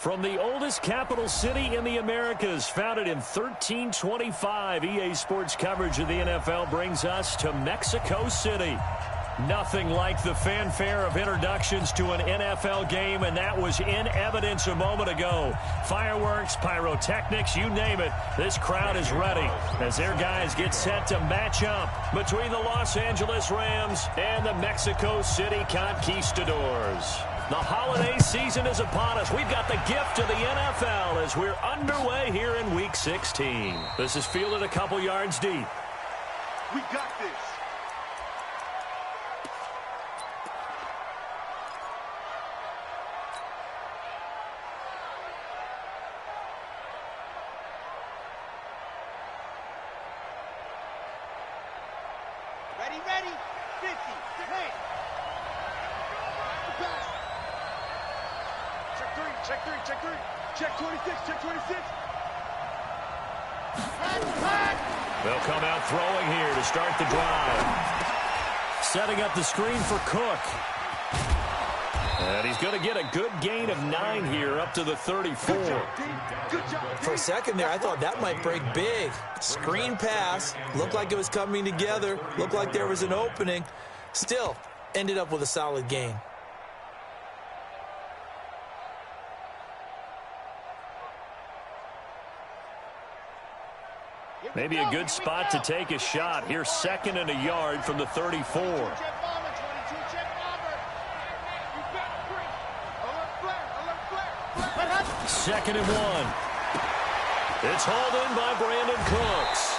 From the oldest capital city in the Americas, founded in 1325, EA Sports coverage of the NFL brings us to Mexico City. Nothing like the fanfare of introductions to an NFL game, and that was in evidence a moment ago. Fireworks, pyrotechnics, you name it. This crowd is ready as their guys get set to match up between the Los Angeles Rams and the Mexico City Conquistadors. The holiday season is upon us. We've got the gift of the NFL as we're underway here in Week 16. This is fielded a couple yards deep. We got this. Ready, 50, hey. Check three. Check 26, check 26. They'll come out throwing here to start the drive. Setting up the screen for Cook. And he's going to get a good gain of 9 here up to the 34. For a second there, I thought that might break big. Screen pass. Looked like it was coming together. Looked like there was an opening. Still, ended up with a solid gain. Maybe a good spot to take a shot. Here's 2nd and a yard from the 34. Second and 1. It's hauled in by Brandon Cooks.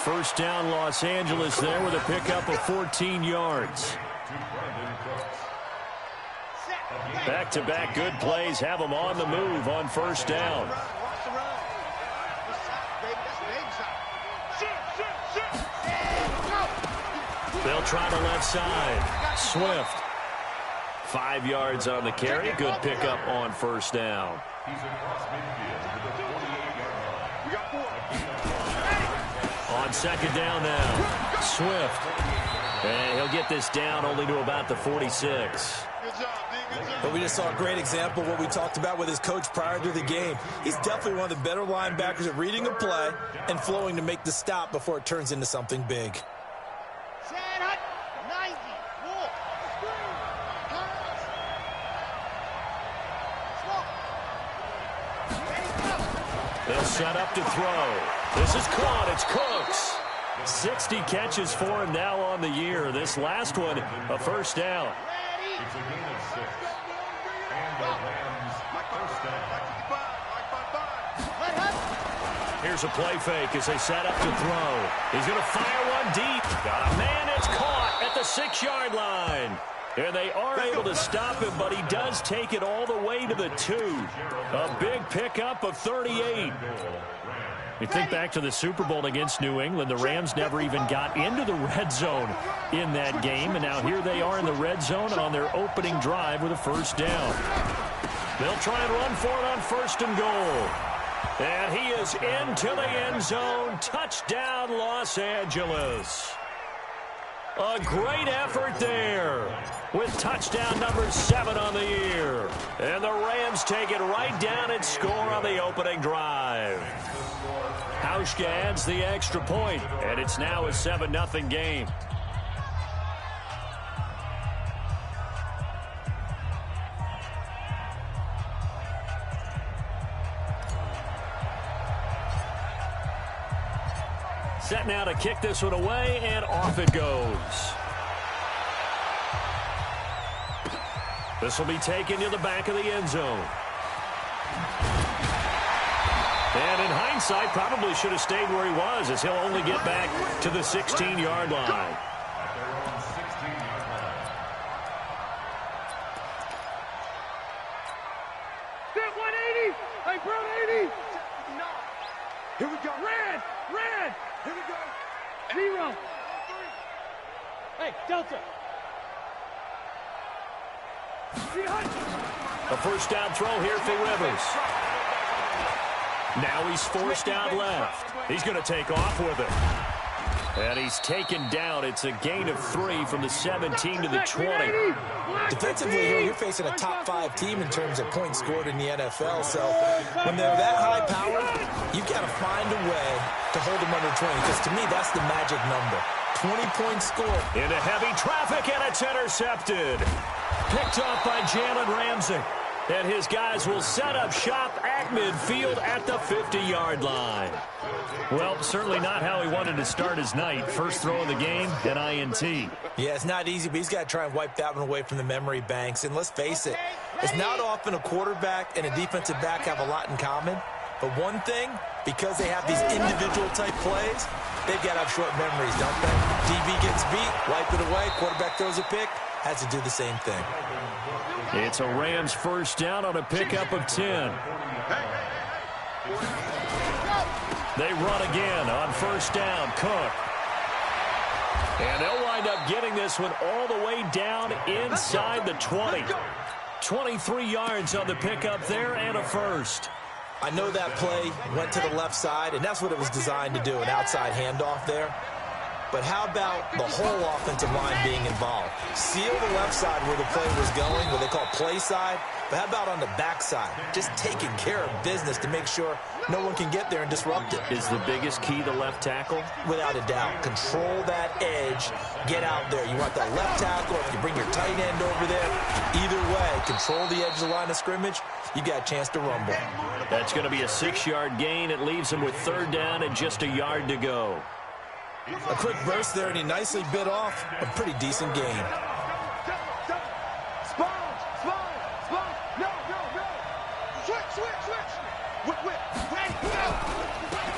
First down, Los Angeles there with a pickup of 14 yards. Back-to-back good plays have them on the move on first down. They'll try the left side. Swift. 5 yards on the carry. Good pickup on first down. On second down now. Swift. And he'll get this down only to about the 46. But we just saw a great example of what we talked about with his coach prior to the game. He's definitely one of the better linebackers at reading a play and flowing to make the stop before it turns into something big. They'll set up to throw. This is caught. It's Cooks. 60 catches for him now on the year. This last one, a first down. It's a gain of 6. And the Rams first down. Here's a play fake as they set up to throw. He's going to fire one deep. Got a man. It's caught at the 6-yard line. And they are able to stop him, but he does take it all the way to the 2. A big pickup of 38. You think back to the Super Bowl against New England, the Rams never even got into the red zone in that game, and now here they are in the red zone on their opening drive with a first down. They'll try and run for it on first and goal. And he is into the end zone. Touchdown, Los Angeles. A great effort there with touchdown number 7 on the year. And the Rams take it right down and score on the opening drive. Hauschka adds the extra point, and it's now a 7-0 game. Set now to kick this one away, and off it goes. This will be taken to the back of the end zone. And in hindsight, probably should have stayed where he was, as he'll only get back to the 16-yard line. Step 180! Hey, bro, 80! No. Here we go. Red! Here we go. 0. Hey, Delta. A first down throw here for Rivers. Now he's forced out left. He's going to take off with it. And he's taken down. It's a gain of 3 from the 17 to the 20. Defensively here, you're facing a top 5 team in terms of points scored in the NFL. So when they're that high powered, you've got to find a way to hold them under 20. Because to me, that's the magic number. 20 points scored. Into heavy traffic, and it's intercepted. Picked off by Jalen Ramsey. And his guys will set up shop at midfield at the 50-yard line. Well, certainly not how he wanted to start his night. First throw of the game, an INT. Yeah, it's not easy, but he's got to try and wipe that one away from the memory banks. And let's face it, it's not often a quarterback and a defensive back have a lot in common. But one thing, because they have these individual-type plays, they've got to have short memories, don't they? DB gets beat, wipe it away, quarterback throws a pick, has to do the same thing. It's a Rams first down on a pickup of 10. They run again on first down. Cook. And they'll wind up getting this one all the way down inside the 20. 23 yards on the pickup there and a first. I know that play went to the left side, and that's what it was designed to do, an outside handoff there. But how about the whole offensive line being involved? Seal the left side where the play was going, what they call play side. But how about on the back side? Just taking care of business to make sure no one can get there and disrupt it. Is the biggest key the left tackle? Without a doubt. Control that edge. Get out there. You want that left tackle, if you bring your tight end over there. Either way, control the edge of the line of scrimmage. You got a chance to rumble. That's going to be a 6-yard gain. It leaves him with third down and just a yard to go. A quick burst there, and he nicely bit off a pretty decent gain.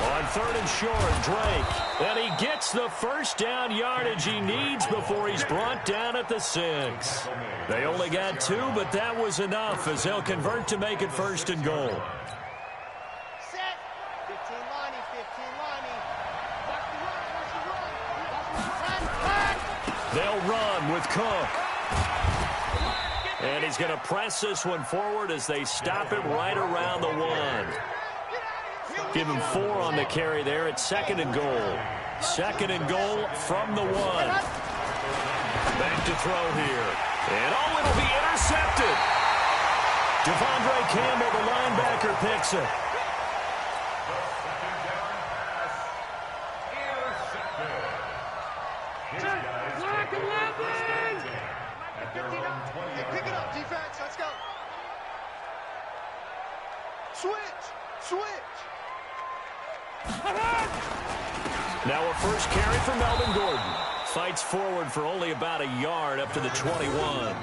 On third and short, Drake. And he gets the first down yardage he needs before he's brought down at the 6. They only got 2, but that was enough as they'll convert to make it first and goal. Set. 15 Lonnie, 15 Lonnie. They'll run with Cook. And he's going to press this one forward as they stop him right around the 1. Give him 4 on the carry there. It's second and goal. Second and goal from the 1. Back to throw here. And it'll be intercepted. Devondre Campbell, the linebacker, picks it. Pick it up, defense. Let's go. Switch. Now a first carry for Melvin Gordon. Fights forward for only about a yard up to the 21.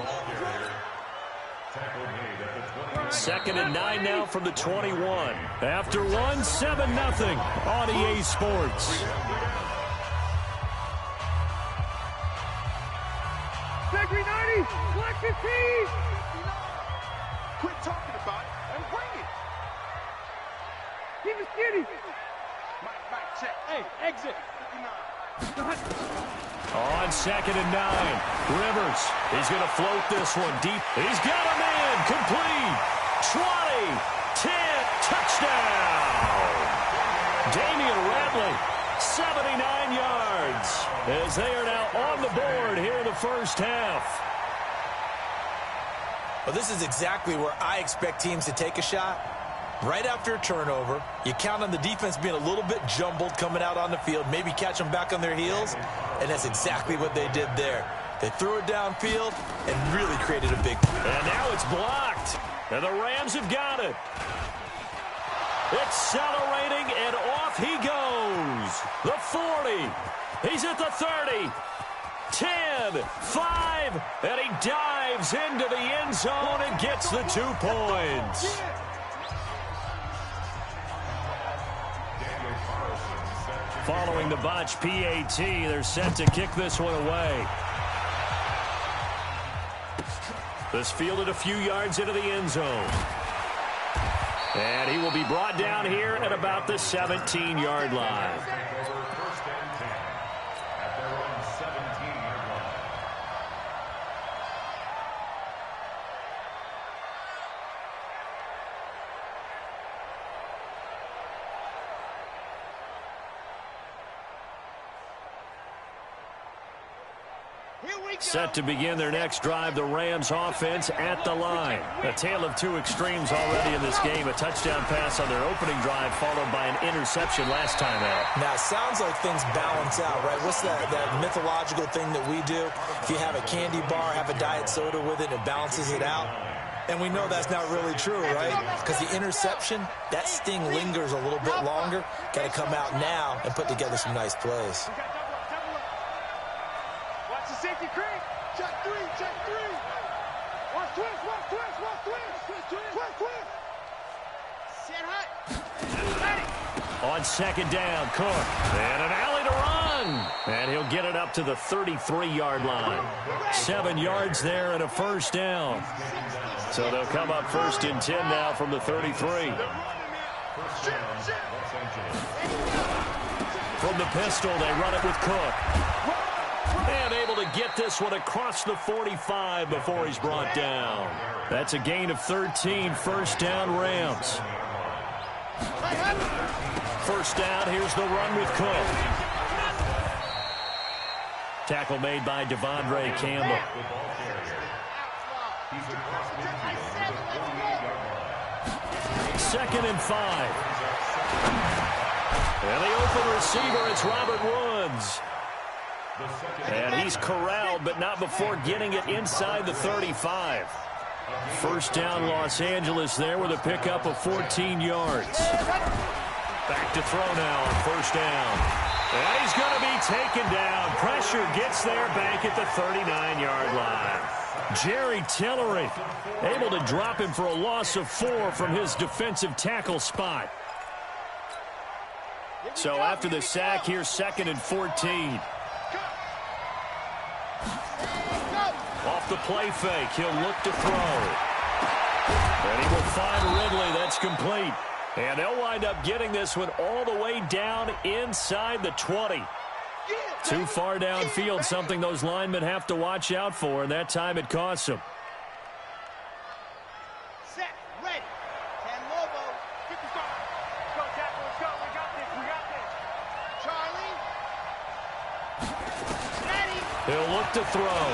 Second and 9 now from the 21. After 1, 7-0 on EA Sports. Factory 90, black 15. Quit talking about it and bring it. Keep it skinny. Mike, check. Hey, exit. On second and 9, Rivers. He's going to float this one deep. He's got a man. Complete. 20, 10, touchdown. Damian Ratley, 79 yards. As they are now on the board here in the first half. Well, this is exactly where I expect teams to take a shot. Right after a turnover, you count on the defense being a little bit jumbled coming out on the field, maybe catch them back on their heels, and that's exactly what they did there. They threw it downfield and really created a big play. And now it's blocked, and the Rams have got it. Accelerating, and off he goes. The 40. He's at the 30. 10, 5, and he dives into the end zone and gets the 2 points. Following the botch PAT, they're set to kick this one away. This fielded a few yards into the end zone. And he will be brought down here at about the 17-yard line. Set to begin their next drive, the Rams offense at the line. A tale of two extremes already in this game. A touchdown pass on their opening drive followed by an interception last time out. Now, it sounds like things balance out, right? What's that mythological thing that we do? If you have a candy bar, have a diet soda with it, and it balances it out. And we know that's not really true, right? Because the interception, that sting lingers a little bit longer. Got to come out now and put together some nice plays. Watch the safety creep. Check three, check three. Watch twist, watch twist, watch twist. Twist, twist. Sit hot. On second down, Cook. And an alley to run. And he'll get it up to the 33-yard line. 7 yards there and a first down. So they'll come up first and 10 now from the 33. From the pistol, they run it with Cook. And able to get this one across the 45 before he's brought down. That's a gain of 13, first down Rams. First down, here's the run with Cook. Tackle made by Devondre Campbell. Second and 5. And the open receiver, it's Robert Woods. And he's corralled, but not before getting it inside the 35. First down, Los Angeles there with a pickup of 14 yards. Back to throw now on first down. And he's going to be taken down. Pressure gets there back at the 39-yard line. Jerry Tillery able to drop him for a loss of 4 from his defensive tackle spot. So after the sack, here's second and 14. Off the play fake, he'll look to throw. And he will find Ridley. That's complete. And they'll wind up getting this one all the way down inside the 20. Too far downfield, something those linemen have to watch out for, and that time it costs them. Set, ready. 10 Lobo. Get the start. Let's go, tackle. Let's go. We got this. We got this. Charlie. Ready. He'll look to throw.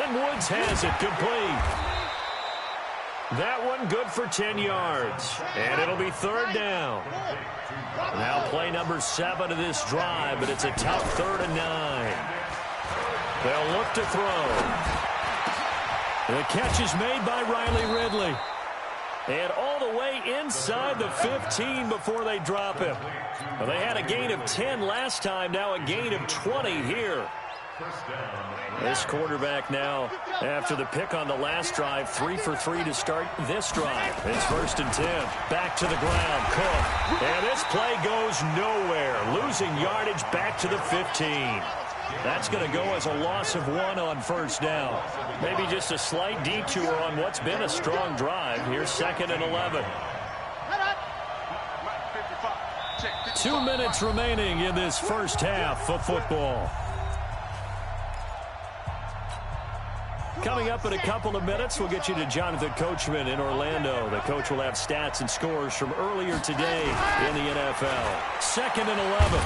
And Woods has it complete. That one good for 10 yards. And it'll be third down. Now play number 7 of this drive, but it's a tough 3rd and 9. They'll look to throw. The catch is made by Riley Ridley. And all the way inside the 15 before they drop him. Well, they had a gain of 10 last time, now a gain of 20 here. This quarterback now, after the pick on the last drive, 3 for 3 to start this drive. It's 1st and 10. Back to the ground, Cook. And this play goes nowhere. Losing yardage back to the 15. That's going to go as a loss of 1 on first down. Maybe just a slight detour on what's been a strong drive. Here's 2nd and 11. 2 minutes remaining in this first half of football. Coming up in a couple of minutes, we'll get you to Jonathan Coachman in Orlando. The coach will have stats and scores from earlier today in the NFL. 2nd and 11.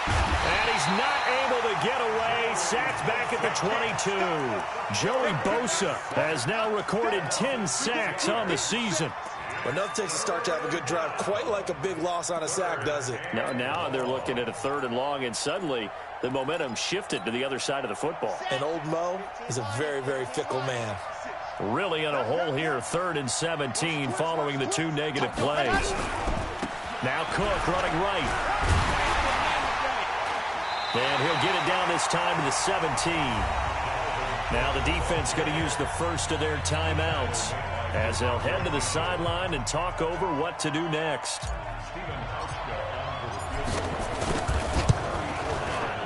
And he's not able to get away. Sacked back at the 22. Joey Bosa has now recorded 10 sacks on the season. But nothing takes a start to have a good drive quite like a big loss on a sack, does it? Now they're looking at a 3rd and long, and suddenly the momentum shifted to the other side of the football. And old Mo is a very, very fickle man. Really in a hole here, 3rd and 17 following the 2 negative plays. Now Cook running right. And he'll get it down this time to the 17. Now the defense going to use the first of their timeouts as they'll head to the sideline and talk over what to do next.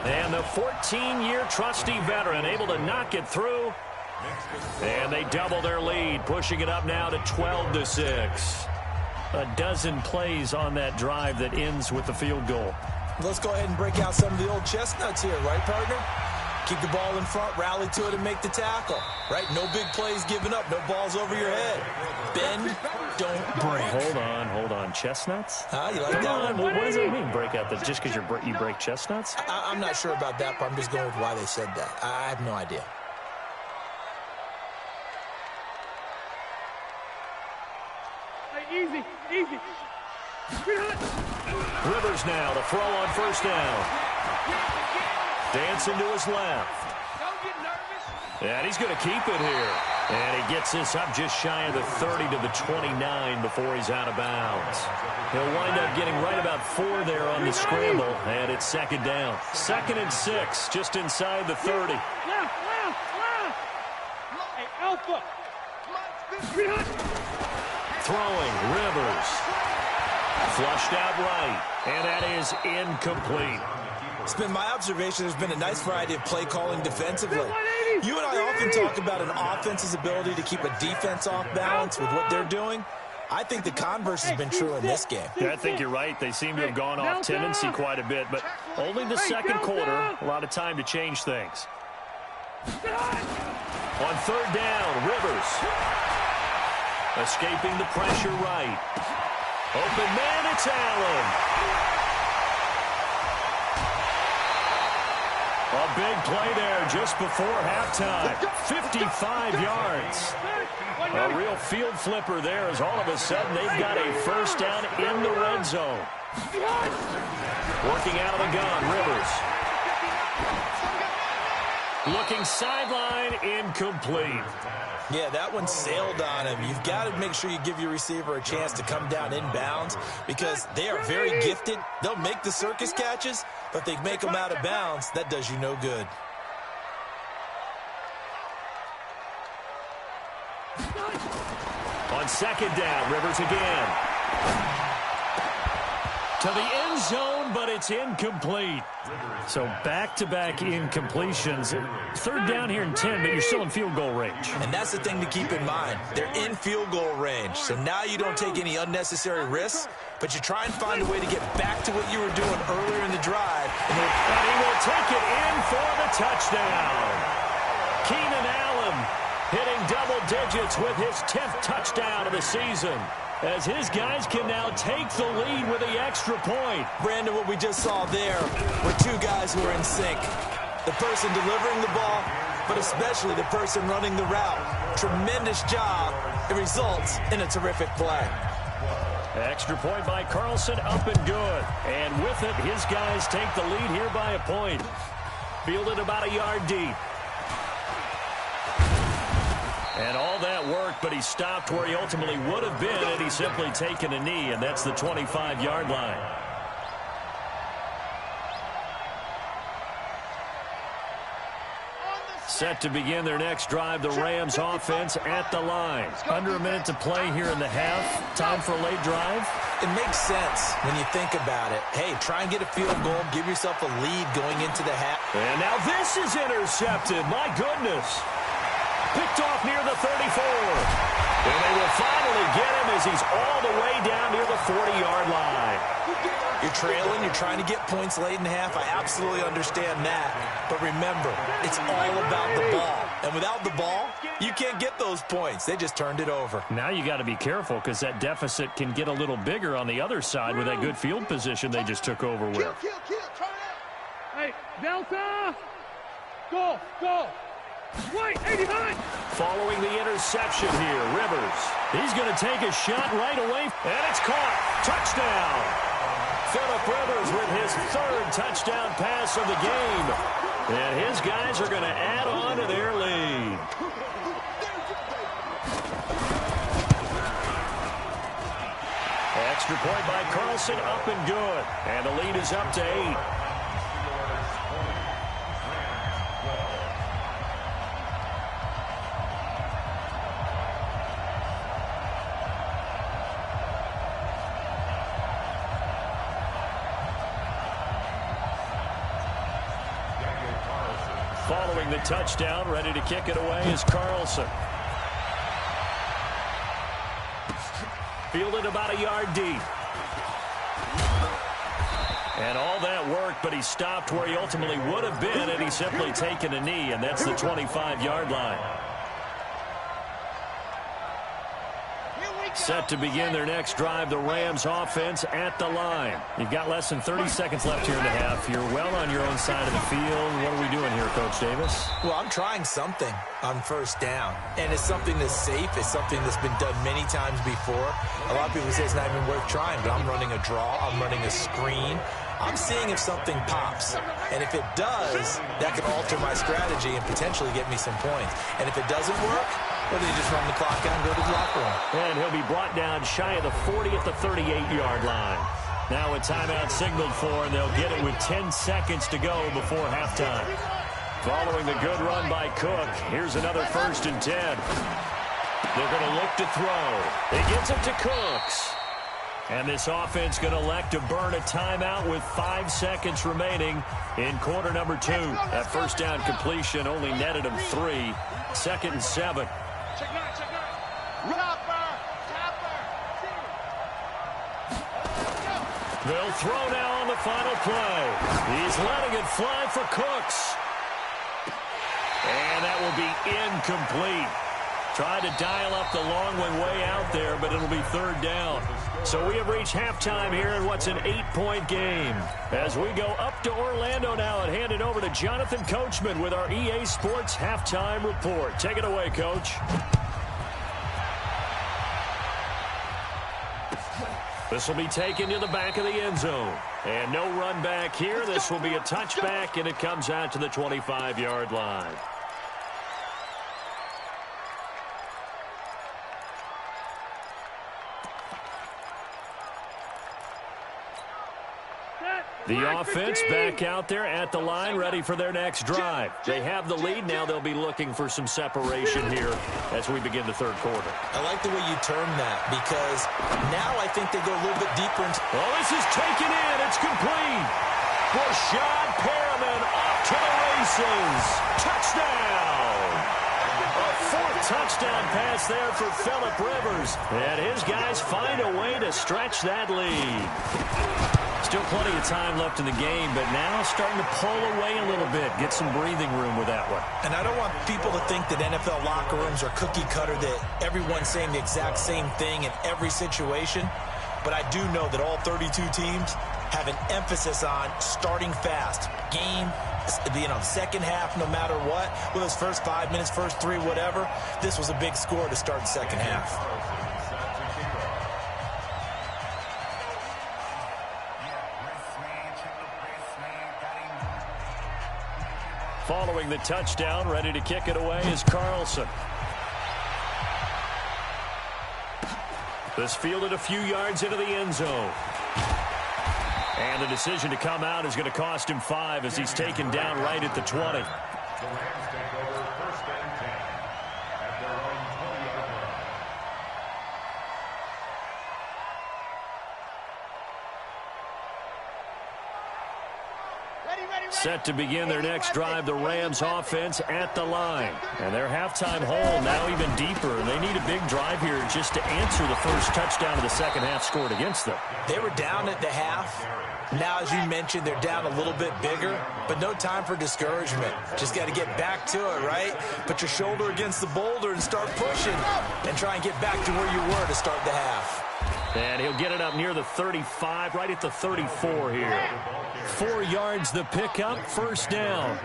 And the 14-year trusty veteran able to knock it through. And they double their lead, pushing it up now to 12-6. A dozen plays on that drive that ends with the field goal. Let's go ahead and break out some of the old chestnuts here, right, partner? Keep the ball in front, rally to it, and make the tackle. Right? No big plays given up. No balls over your head. Bend, don't break. Hold on. Chestnuts? You like that one? What does that mean, break out? Just because you break chestnuts? I'm not sure about that, but I'm just going with why they said that. I have no idea. Easy. Rivers now to throw on first down. Dancing to his left. Don't get nervous. And he's going to keep it here. And he gets this up just shy of the 30 to the 29 before he's out of bounds. He'll wind up getting right about 4 there on the scramble, and it's second down. 2nd and 6, just inside the 30. Left. Hey, Alpha. Throwing, Rivers. Flushed out right, and that is incomplete. It's been my observation there's been a nice variety of play calling defensively. You and I often talk about an offense's ability to keep a defense off balance with what they're doing. I think the converse has been true in this game. Yeah, I think you're right. They seem to have gone off tendency quite a bit, but only the second quarter, a lot of time to change things. On third down, Rivers. Escaping the pressure right. Open man, it's Allen. A big play there just before halftime. 55 yards. A real field flipper there as all of a sudden they've got a first down in the red zone. Working out of the gun, Rivers. Looking sideline, incomplete. Yeah, that one sailed on him. You've got to make sure you give your receiver a chance to come down inbounds because they are very gifted. They'll make the circus catches, but if they make them out of bounds, that does you no good. On second down, Rivers again. To the end zone, but it's incomplete. So back-to-back incompletions. Third down here in 10, but you're still in field goal range. And that's the thing to keep in mind. They're in field goal range. So now you don't take any unnecessary risks, but you try and find a way to get back to what you were doing earlier in the drive. And he will take it in for the touchdown. Keenan Allen hitting double digits with his 10th touchdown of the season, as his guys can now take the lead with the extra point. Brandon, what we just saw there were two guys who are in sync. The person delivering the ball, but especially the person running the route. Tremendous job. It results in a terrific play. Extra point by Carlson, up and good. And with it, his guys take the lead here by a point. Fielded about a yard deep. And all that worked, but he stopped where he ultimately would have been had he simply taken a knee, and that's the 25-yard line. Set to begin their next drive, the Rams offense at the line. Under a minute to play here in the half. Time for a late drive. It makes sense when you think about it. Hey, try and get a field goal, give yourself a lead going into the half. And now this is intercepted. My goodness. Picked off near the 34. And they will finally get him as he's all the way down near the 40-yard line. You're trailing, you're trying to get points late in half. I absolutely understand that. But remember, it's all about the ball. And without the ball, you can't get those points. They just turned it over. Now you got to be careful because that deficit can get a little bigger on the other side with that good field position they just took over with. Hey, Delta! Go! White, 89! Following the interception here, Rivers. He's going to take a shot right away, and it's caught. Touchdown! Phillip Rivers with his third touchdown pass of the game. And his guys are going to add on to their lead. Extra point by Carlson, up and good. And the lead is up to 8. Following the touchdown, ready to kick it away is Carlson. Fielded about a yard deep. And all that work, but he stopped where he ultimately would have been, and he's simply taken a knee, and that's the 25-yard line. Set to begin their next drive, the Rams offense at the line. You've got less than 30 seconds left here in the half. You're well on your own side of the field. What are we doing here, Coach Davis? Well, I'm trying something on first down, and it's something that's safe. It's something that's been done many times before. A lot of people say it's not even worth trying, but I'm running a draw. I'm running a screen. I'm seeing if something pops, and if it does, that can alter my strategy and potentially get me some points. And if it doesn't work, well, then you just run the clock out and go to the locker room. And he'll be brought down shy of the 40 at the 38-yard line. Now a timeout signaled for, and they'll get it with 10 seconds to go before halftime. Following the good run by Cook, here's another 1st and 10. They're going to look to throw. He gets it to Cooks. And this offense going to elect to burn a timeout with 5 seconds remaining in quarter number 2. That first down completion only netted him 3. 2nd and 7. They'll throw now on the final play. He's letting it fly for Cooks. And that will be incomplete. Tried to dial up the long one way out there, but it'll be 3rd down. So we have reached halftime here in what's an 8-point game. As we go up to Orlando now and hand it over to Jonathan Coachman with our EA Sports Halftime Report. Take it away, Coach. This will be taken to the back of the end zone. And no run back here. This will be a touchback, and it comes out to the 25-yard line. The offense back out there at the line, ready for their next drive. They have the lead. Now they'll be looking for some separation here as we begin the 3rd quarter. I like the way you term that, because now I think they go a little bit deeper into... Oh, this is taken in. It's complete. Rashad Perriman off to the races. Touchdown. A 4th touchdown pass there for Phillip Rivers. And his guys find a way to stretch that lead. Still plenty of time left in the game, but now starting to pull away a little bit, get some breathing room with that one. And I don't want people to think that NFL locker rooms are cookie cutter, that everyone's saying the exact same thing in every situation. But I do know that all 32 teams have an emphasis on starting fast. Game, second half, no matter what. Whether it's first 5 minutes, first 3, whatever. This was a big score to start the second half. Following the touchdown, ready to kick it away is Carlson. This fielded a few yards into the end zone. And the decision to come out is going to cost him 5 as he's taken down right at the 20. The Rams take over 1st and 10 at their own 20-yard line. Set to begin their next drive, the Rams offense at the line. And their halftime hole now even deeper. And they need a big drive here just to answer the first touchdown of the second half scored against them. They were down at the half. Now, as you mentioned, they're down a little bit bigger, but no time for discouragement. Just got to get back to it, right? Put your shoulder against the boulder and start pushing and try and get back to where you were to start the half. And he'll get it up near the 35, right at the 34 here. 4 yards the pickup, 1st down.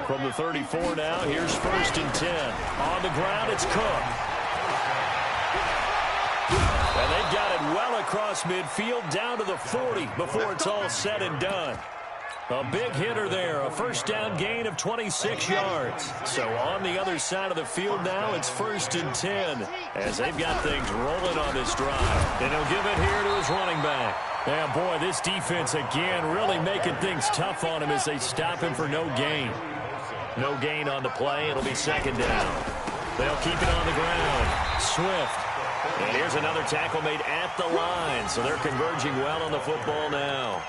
From the 34 now, here's 1st and 10. On the ground, it's Cook. And they've got it well across midfield, down to the 40 before it's all said and done. A big hitter there, a 1st down gain of 26 yards. So on the other side of the field now, it's 1st and 10 as they've got things rolling on this drive. And he'll give it here to his running back. Yeah, boy, this defense again really making things tough on him as they stop him for no gain. No gain on the play. It'll be 2nd down. They'll keep it on the ground. Swift. And here's another tackle made at the line. So they're converging well on the football now.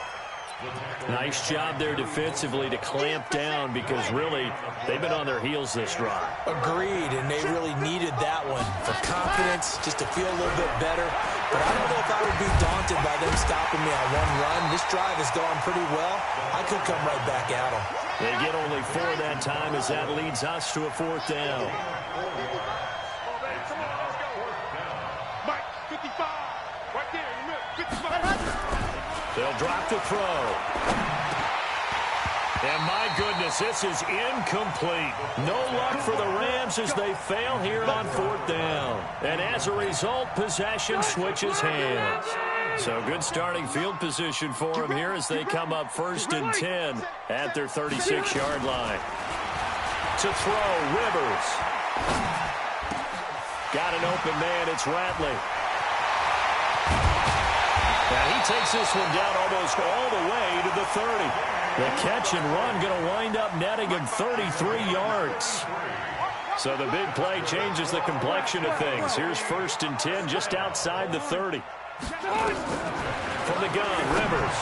Nice job there defensively to clamp down because really they've been on their heels this drive. Agreed, and they really needed that one for confidence, just to feel a little bit better. But I don't know if I would be daunted by them stopping stopping me on one run. This drive has gone pretty well. I could come right back at them. They get only 4 that time as that leads us to a 4th down. Mike, 55. Right there, in the middle, 55. They'll drop the throw. And my goodness, this is incomplete. No luck for the Rams as they fail here on 4th down. And as a result, possession switches hands. So good starting field position for them here as they come up 1st and 10 at their 36-yard line. To throw, Rivers. Got an open man, it's Ratley. And he takes this one down almost all the way to the 30. The catch and run going to wind up netting him 33 yards. So the big play changes the complexion of things. Here's 1st and 10 just outside the 30. From the gun, Rivers.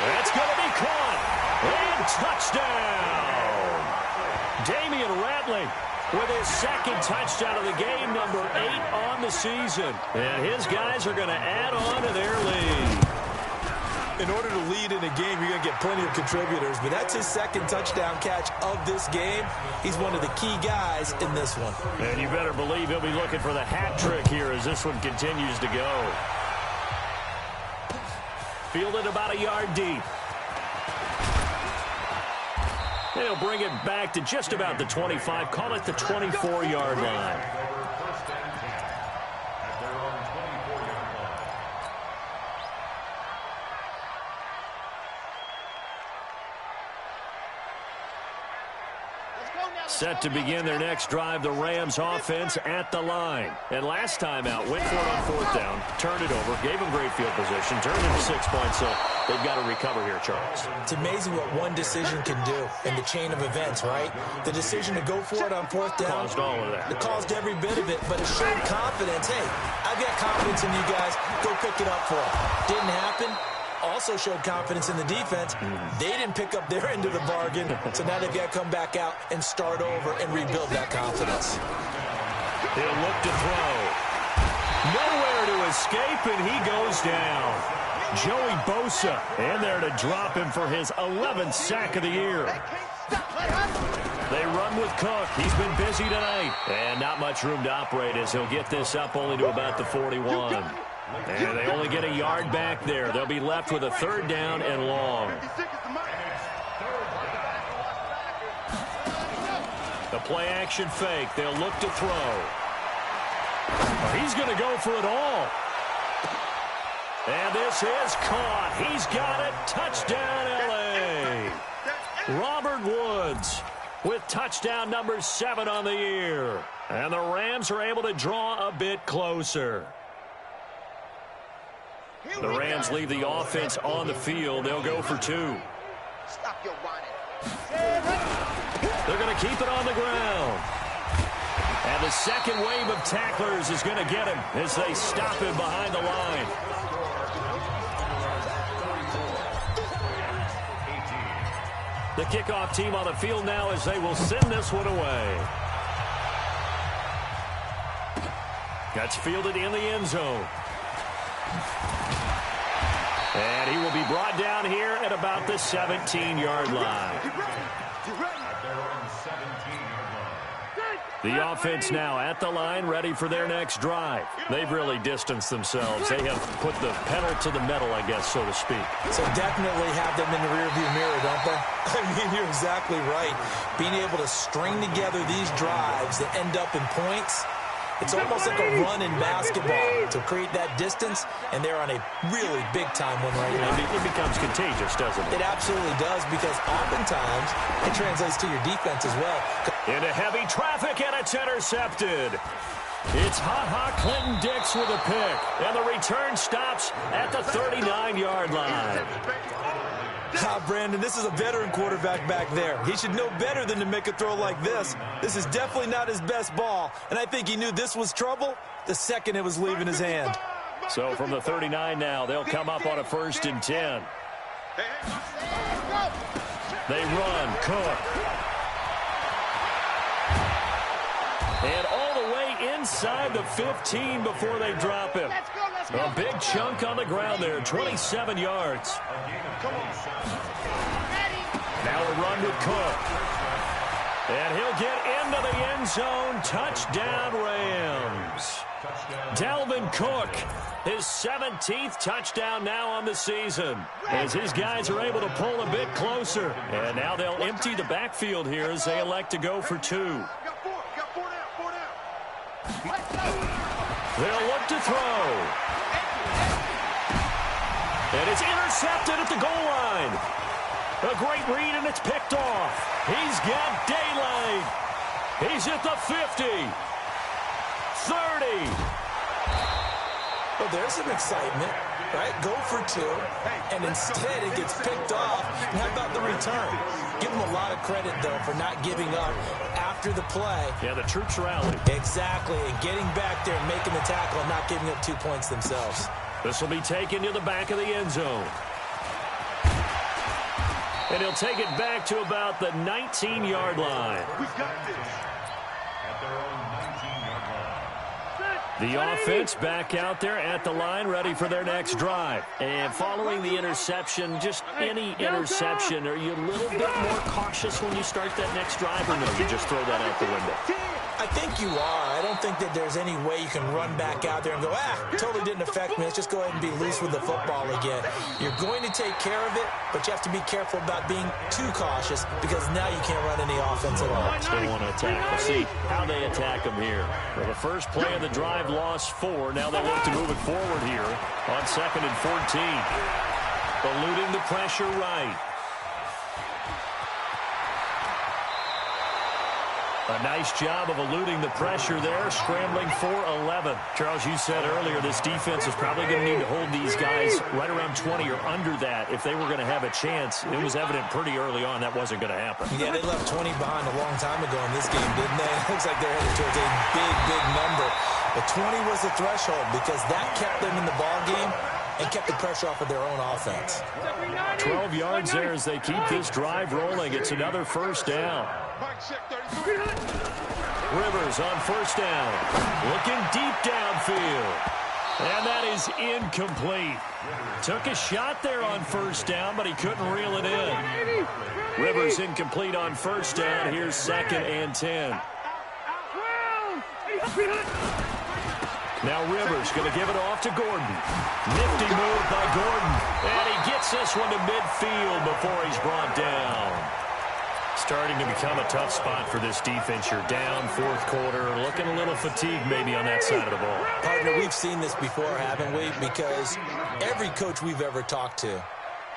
That's going to be caught. And touchdown. Damian Ratley with his 2nd touchdown of the game, number 8 on the season. And his guys are going to add on to their lead. In order to lead in a game, you're going to get plenty of contributors, but that's his 2nd touchdown catch of this game. He's one of the key guys in this one. And you better believe he'll be looking for the hat trick here as this one continues to go. Fielded about a yard deep. They'll bring it back to just about the 25, call it the 24-yard line. Set to begin their next drive, the Rams offense at the line. And last time out, went for it on 4th down, turned it over, gave them great field position, turned it to 6 points, so they've got to recover here, Charles. It's amazing what one decision can do in the chain of events, right? The decision to go for it on 4th down. Caused all of that. It caused every bit of it, but it showed confidence. Hey, I've got confidence in you guys. Go pick it up for them. Didn't happen. Also showed confidence in the defense. They didn't pick up their end of the bargain, so now they've got to come back out and start over and rebuild that confidence. He'll look to throw. Nowhere to escape, and he goes down. Joey Bosa in there to drop him for his 11th sack of the year. They run with Cook. He's been busy tonight. And not much room to operate as he'll get this up only to about the 41. And they only get a yard back there. They'll be left with a 3rd down and long. The play action fake. They'll look to throw. He's going to go for it all. And this is caught. He's got it. Touchdown, L.A. Robert Woods with touchdown number 7 on the year. And the Rams are able to draw a bit closer. The Rams leave the offense on the field. They'll go for 2. Stop your whining. They're going to keep it on the ground. And the second wave of tacklers is going to get him as they stop him behind the line. The kickoff team on the field now as they will send this one away. That's fielded in the end zone. And he will be brought down here at about the 17-yard line. The offense now at the line, ready for their next drive. They've really distanced themselves. They have put the pedal to the metal, I guess, so to speak. So definitely have them in the rearview mirror, don't they? I mean, you're exactly right. Being able to string together these drives that end up in points, it's almost like a run in basketball to create that distance, and they're on a really big-time one right now. It becomes contagious, doesn't it? It absolutely does, because oftentimes it translates to your defense as well. Into heavy traffic, and it's intercepted. It's Ha-Ha Clinton-Dix with a pick, and the return stops at the 39-yard line. Brandon, this is a veteran quarterback back there. He should know better than to make a throw like this. This is definitely not his best ball, and I think he knew this was trouble the second it was leaving his hand. So from the 39 now, they'll come up on a 1st and 10. They run, Cook. And all the way inside the 15 before they drop him. A big chunk on the ground there, 27 yards. Now a run with Cook. And he'll get into the end zone. Touchdown, Rams. Dalvin Cook, his 17th touchdown now on the season, as his guys are able to pull a bit closer. And now they'll empty the backfield here as they elect to go for 2. They'll look to throw. And it's intercepted at the goal line. A great read, and it's picked off. He's got daylight. He's at the 50. 30. Well, there's some excitement, right? Go for 2, and instead it gets picked off. And how about the return? Give them a lot of credit, though, for not giving up after the play. Yeah, the troops rallied. Exactly, and getting back there and making the tackle and not giving up 2 points themselves. This will be taken to the back of the end zone. And he'll take it back to about the 19-yard line. We got this. At their own 19-yard line. The offense back out there at the line, ready for their next drive. And following the interception, just any interception, are you a little bit more cautious when you start that next drive, or no, you just throw that out the window? I think you are. I don't think that there's any way you can run back out there and go, totally didn't affect me. Let's just go ahead and be loose with the football again. You're going to take care of it, but you have to be careful about being too cautious, because now you can't run any offense at all. They want to attack. We'll see how they attack them here. Well, the first play of the drive lost 4. Now they look to move it forward here on 2nd and 14. Eluding the pressure right. A nice job of eluding the pressure there, scrambling for 11. Charles, you said earlier this defense is probably going to need to hold these guys right around 20 or under that if they were going to have a chance. It was evident pretty early on that wasn't going to happen. Yeah, they left 20 behind a long time ago in this game, didn't they? It looks like they're headed towards a big, big number. But 20 was the threshold, because that kept them in the ball game and kept the pressure off of their own offense. 12 yards there as they keep this drive rolling. It's another first down. Rivers on first down, looking deep downfield, and that is incomplete. Took a shot there on first down, but he couldn't reel it in. Rivers incomplete on first down. Here's 2nd and 10. Now Rivers going to give it off to Gordon. Nifty move by Gordon, and he gets this one to midfield before he's brought down. Starting to become a tough spot for this defense. You're down 4th quarter, looking a little fatigued maybe on that side of the ball. Partner, we've seen this before, haven't we? Because every coach we've ever talked to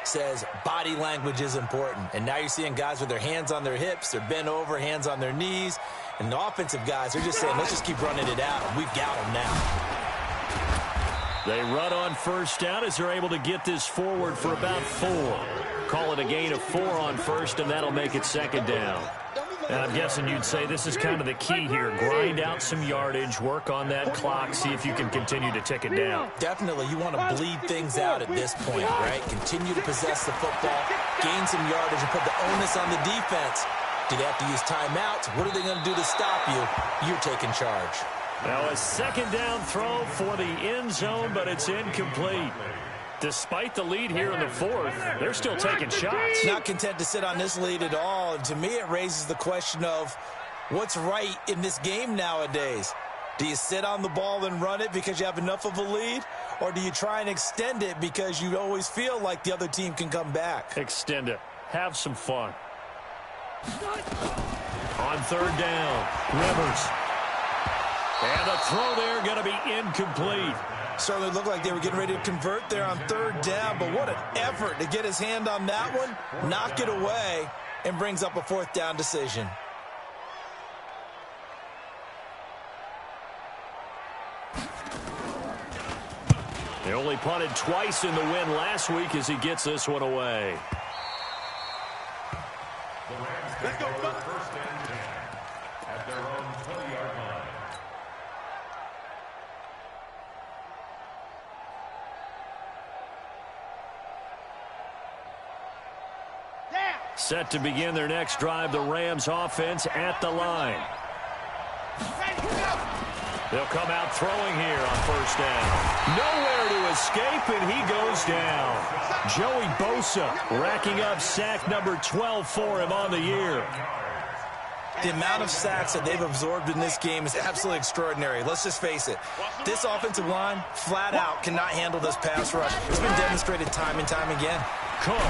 says body language is important. And now you're seeing guys with their hands on their hips, they're bent over, hands on their knees. And the offensive guys are just saying, let's just keep running it out. We've got them now. They run on first down as they're able to get this forward for about 4. Call it a gain of 4 on first, and that'll make it 2nd down. And I'm guessing you'd say this is kind of the key here. Grind out some yardage, work on that clock, see if you can continue to tick it down. Definitely. You want to bleed things out at this point, right? Continue to possess the football, gain some yardage, and put the onus on the defense. Do they have to use timeouts? What are they going to do to stop you? You're taking charge. Now a 2nd down throw for the end zone, but it's incomplete. Despite the lead here in the 4th, they're still taking shots. Not content to sit on this lead at all. And to me, it raises the question of what's right in this game nowadays. Do you sit on the ball and run it because you have enough of a lead? Or do you try and extend it because you always feel like the other team can come back? Extend it. Have some fun. On 3rd down, Rivers. And the throw there going to be incomplete. Certainly looked like they were getting ready to convert there on 3rd down, but what an effort to get his hand on that one, knock it away, and brings up a 4th down decision. They only punted twice in the win last week as he gets this one away. The Rams take over 1st and 10 at their own 20-yard line. Set to begin their next drive, the Rams offense at the line. They'll come out throwing here on first down. Nowhere to escape, and he goes down. Joey Bosa racking up sack number 12 for him on the year. The amount of sacks that they've absorbed in this game is absolutely extraordinary. Let's just face it. This offensive line, flat out, cannot handle this pass rush. It's been demonstrated time and time again. Cook.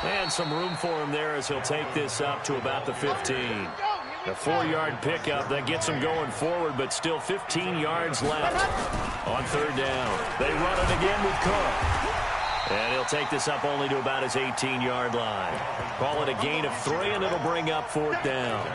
And some room for him there as he'll take this up to about the 15. A 4-yard pickup that gets him going forward, but still 15 yards left on third down. They run it again with Cook. And he'll take this up only to about his 18-yard line. Call it a gain of 3, and it'll bring up fourth down.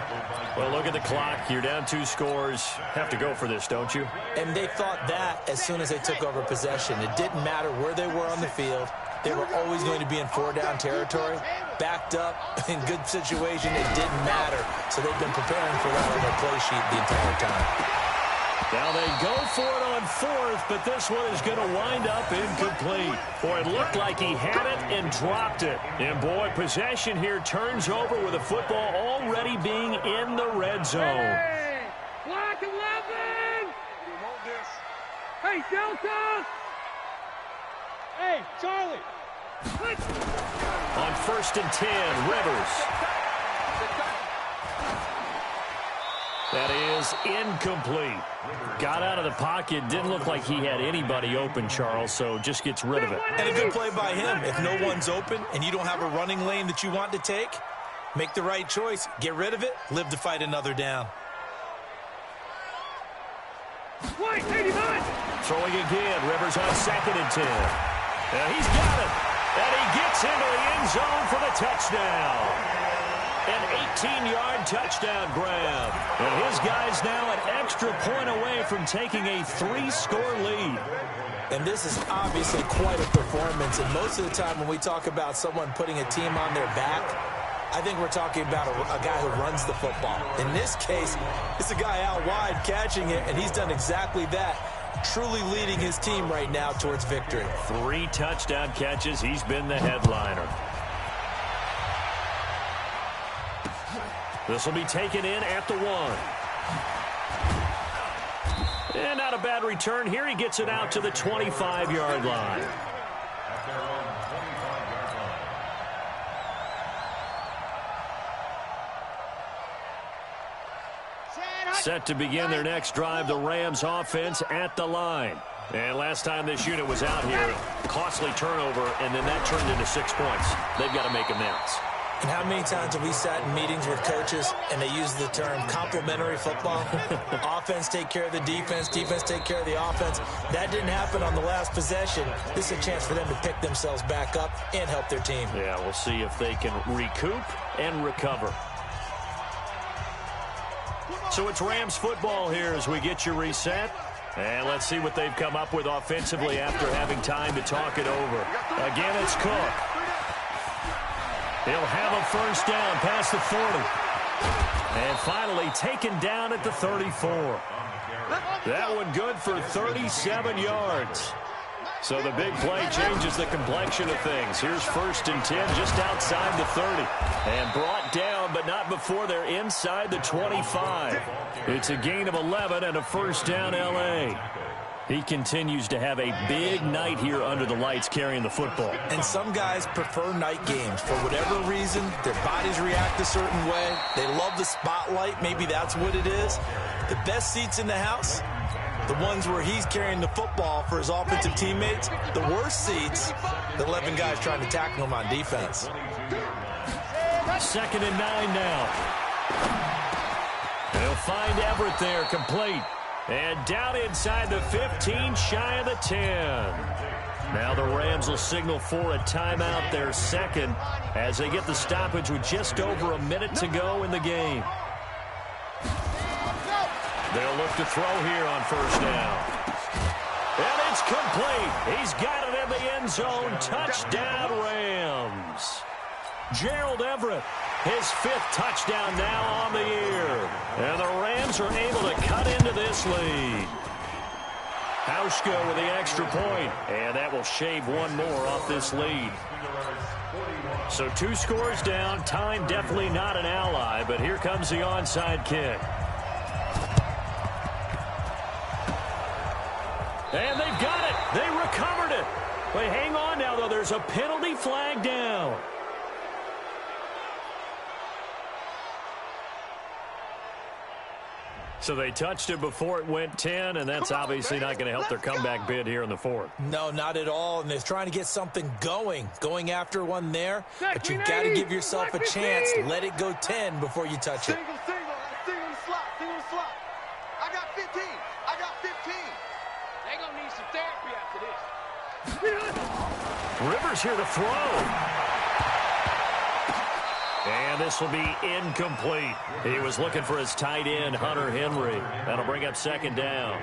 Well, look at the clock. You're down 2 scores. Have to go for this, don't you? And they thought that as soon as they took over possession. It didn't matter where they were on the field. They were always going to be in 4-down territory. Backed up, in good situation, it didn't matter. So they've been preparing for that on their play sheet the entire time. Now they go for it on fourth, but this one is going to wind up incomplete. Boy, it looked like he had it and dropped it. And boy, possession here turns over with the football already being in the red zone. Hey, block 11! We want this. Hey, Delta! Hey, Charlie! On 1st and 10, Rivers. That is incomplete. Got out of the pocket. Didn't look like he had anybody open, Charles, so just gets rid of it. And a good play by him. If no one's open and you don't have a running lane that you want to take, make the right choice. Get rid of it. Live to fight another down. White, 89! Throwing again. Rivers on 2nd and 10. And he's got it. And he gets into the end zone for the touchdown. An 18-yard touchdown grab. And his guy's now an extra point away from taking a 3-score lead. And this is obviously quite a performance. And most of the time when we talk about someone putting a team on their back, I think we're talking about a guy who runs the football. In this case, it's a guy out wide catching it, and he's done exactly that. Truly leading his team right now towards victory. 3 touchdown catches. He's been the headliner. This will be taken in at the 1. And not a bad return here. He gets it out to the 25-yard line. Set to begin their next drive, the Rams offense at the line. And last time this unit was out here, costly turnover, and then that turned into 6 points. They've got to make amends. And how many times have we sat in meetings with coaches and they use the term complementary football? Offense take care of the defense, defense take care of the offense. That didn't happen on the last possession. This is a chance for them to pick themselves back up and help their team. Yeah, we'll see if they can recoup and recover. So it's Rams football here as we get you reset. And let's see what they've come up with offensively after having time to talk it over. Again, it's Cook. He'll have a first down past the 40. And finally taken down at the 34. That one good for 37 yards. So the big play changes the complexion of things. Here's 1st and 10 just outside the 30. And brought down, but not before they're inside the 25. It's a gain of 11 and a first down L.A. He continues to have a big night here under the lights carrying the football. And some guys prefer night games. For whatever reason, their bodies react a certain way. They love the spotlight. Maybe that's what it is. The best seats in the house, the ones where he's carrying the football for his offensive teammates. The worst seats, the 11 guys trying to tackle him on defense. 2nd and 9 now. They'll find Everett there, complete. And down inside the 15, shy of the 10. Now the Rams will signal for a timeout, their second, as they get the stoppage with just over a minute to go in the game. They'll look to throw here on first down. And it's complete. He's got it in the end zone. Touchdown, Rams. Gerald Everett, his 5th touchdown now on the year. And the Rams are able to cut into this lead. Hauschka with the extra point. And that will shave one more off this lead. So 2 scores down. Time definitely not an ally, but here comes the onside kick. And they've got it. They recovered it. But hang on now, though. There's a penalty flag down. So they touched it before it went 10, and that's obviously not going to help their comeback bid here in the fourth. No, not at all, and they're trying to get something going after one there, but you've got to give yourself a chance. Let it go 10 before you touch it. Single slot. I got 15. They're going to need some therapy after this. Rivers here to throw. And this will be incomplete. He was looking for his tight end, Hunter Henry. That'll bring up second down.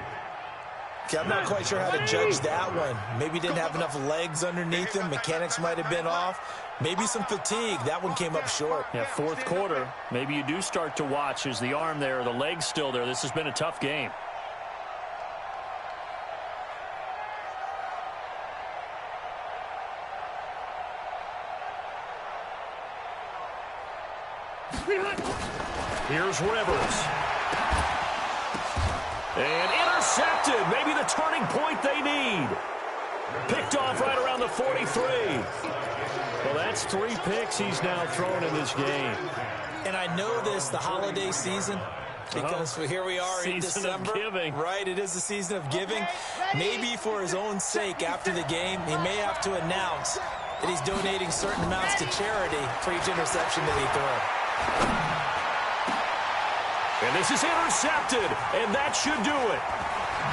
Okay, I'm not quite sure how to judge that one. Maybe he didn't have enough legs underneath him. Mechanics might have been off. Maybe some fatigue. That one came up short. Yeah, fourth quarter. Maybe you do start to watch. Is the arm there, the leg's still there? This has been a tough game. Here's Rivers. And intercepted. Maybe the turning point they need. Picked off right around the 43. Well, that's 3 picks he's now thrown in this game. And I know this, the holiday season, because here we are in December. Season of giving. Right, it is the season of giving. Maybe for his own sake after the game, he may have to announce that he's donating certain amounts to charity for each interception that he throws. And this is intercepted, and that should do it.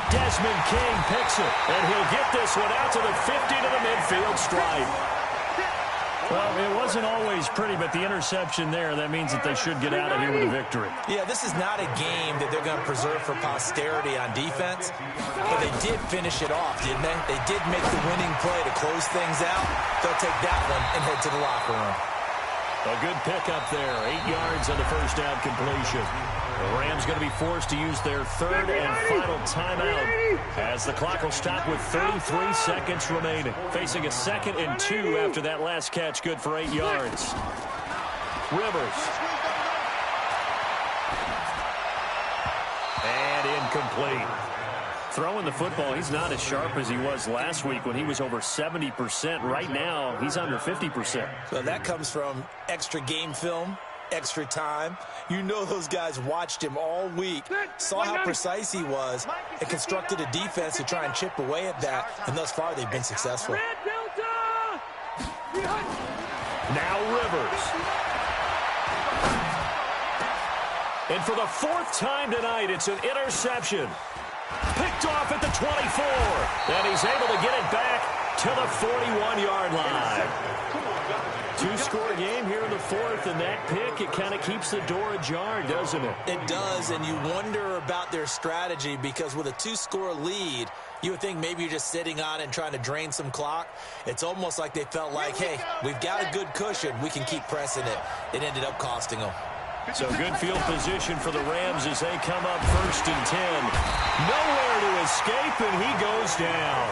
Desmond King picks it, and he'll get this one out to the 50 to the midfield stripe. Well, it wasn't always pretty, but the interception there, that means that they should get out of here with a victory. Yeah, this is not a game that they're going to preserve for posterity on defense, but they did finish it off, didn't they? They did make the winning play to close things out. They'll take that one and head to the locker room. A good pickup there, 8 yards on the first down completion. The Rams going to be forced to use their third and final timeout as the clock will stop with 33 seconds remaining. Facing a 2nd and 2 after that last catch, good for 8 yards. Rivers. And incomplete. Throwing the football, he's not as sharp as he was last week when he was over 70%. Right now, he's under 50%. So that comes from extra game film, extra time. You know those guys watched him all week, saw how precise he was, and constructed a defense to try and chip away at that, and thus far they've been successful. Now Rivers. And for the 4th time tonight, it's an interception. Picked off at the 24. And he's able to get it back to the 41-yard line. 2-score game here in the 4th, and that pick, it kind of keeps the door ajar, doesn't it? It does, and you wonder about their strategy because with a 2-score lead, you would think maybe you're just sitting on it and trying to drain some clock. It's almost like they felt like, hey, we've got a good cushion. We can keep pressing it. It ended up costing them. So good field position for the Rams as they come up 1st and 10. Nowhere to escape, and he goes down.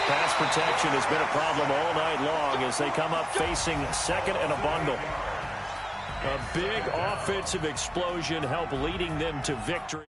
Pass protection has been a problem all night long as they come up facing 2nd and a bundle. A big offensive explosion help leading them to victory.